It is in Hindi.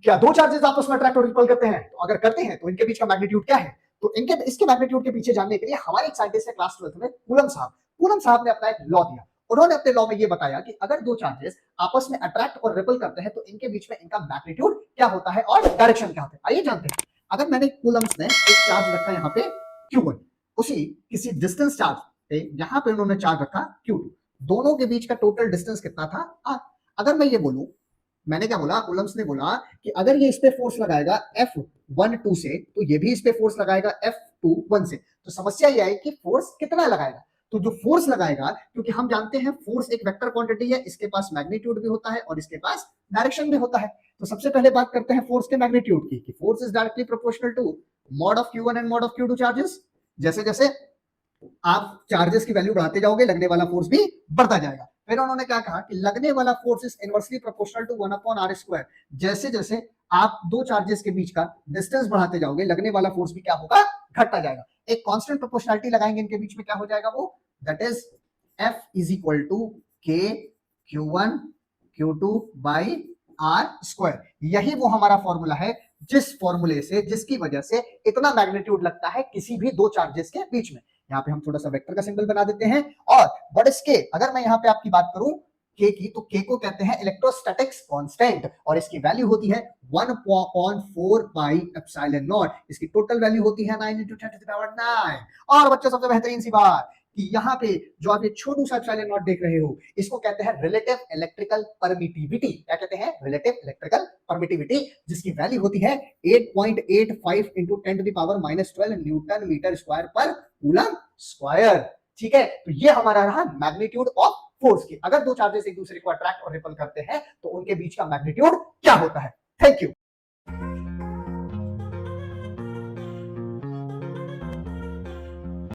क्या दो चार्जेस आपस में अट्रैक्ट और रिपल करते हैं? तो अगर करते हैं तो इनके बीच का मैग्नीट्यूड क्या है? तो इनके इसके मैग्नीट्यूड के पीछे जानने के लिए हमारे एक साइंटिस्ट है क्लास 12th में, कूलम साहब ने अपना एक लॉ दिया। उन्होंने अपने लॉ में ये बताया कि अगर दो चार्जेस आपस में अट्रैक्ट और रिपल करते हैं तो इनके बीच में इनका मैग्नीट्यूड क्या होता है और डायरेक्शन क्या होता है। आइए जानते हैं। अगर मैंने कूलम्स ने एक चार्ज रखा यहाँ पे Q1, उसी किसी डिस्टेंस चार्ज पे यहाँ पे उन्होंने चार्ज रखा Q2, दोनों के बीच का टोटल डिस्टेंस कितना था R। अगर मैं ये बोलूं, मैंने क्या बोला, कूलम्स ने बोला कि अगर ये इस पे फोर्स लगाएगा F12 से तो ये भी इस पे फोर्स लगाएगा F21 से। तो समस्या ये है कि फोर्स कितना लगाएगा। तो जो फोर्स लगाएगा, क्योंकि हम जानते हैं फोर्स एक वेक्टर क्वांटिटी है, इसके पास मैग्नीट्यूड भी होता है और इसके पास डायरेक्शन भी होता है। तो सबसे पहले बात करते हैं फोर्स के मैग्नीट्यूड की, कि force is directly proportional to mod of Q1 and mod of Q2 charges. जैसे जैसे आप चार्जेस की वैल्यू बढ़ाते जाओगे, लगने वाला फोर्स भी बढ़ता जाएगा। फिर उन्होंने क्या कहा कि लगने वाला force is inversely proportional to 1/r²। जैसे जैसे आप दो चार्जेस के बीच का डिस्टेंस बढ़ाते जाओगे, लगने वाला फोर्स भी क्या होगा, घटता जाएगा। एक कांस्टेंट प्रोपोर्शनलिटी लगाएंगे इनके बीच में, क्या हो जाएगा वो, that is F is equal to K Q1 Q2 by R²। यही वो हमारा फॉर्मूला है जिस फॉर्मूले से, जिसकी वजह से इतना मैग्नीट्यूड लगता है किसी भी दो चार्जेस के बीच में। यहाँ पे हम थोड़ा सा वेक्टर का सिंबल बना देते हैं। और व्हाट इज के, अगर मैं यहाँ पे आपकी बात करूं के की, तो के को कहते हैं इलेक्ट्रोस्टैटिक्स कांस्टेंट और इसकी वैल्यू होती है 1/4 पाई एप्सिलॉन नॉट। इसकी टोटल वैल्यू होती है 9 × 10⁹। और बच्चों सबसे बेहतरीन सी बात कि यहाँ पे जो आप ये छोटू सा एप्सिलॉन नॉट देख रहे हो, इसको कहते हैं रिलेटिव इलेक्ट्रिकल परमिटिविटी। क्या कहते हैं, रिलेटिव इलेक्ट्रिकल परमिटिविटी, जिसकी वैल्यू होती है 8.85 × 10⁻⁻12 न्यूटन मीटर स्क्वायर पर कूलम स्क्वायर। ठीक है, तो ये हमारा रहा मैग्नीट्यूड ऑफ फोर्स की। अगर दो चार्जेस एक दूसरे को अट्रैक्ट और रिपल करते हैं तो उनके बीच का मैग्नीट्यूड क्या होता है। Thank you.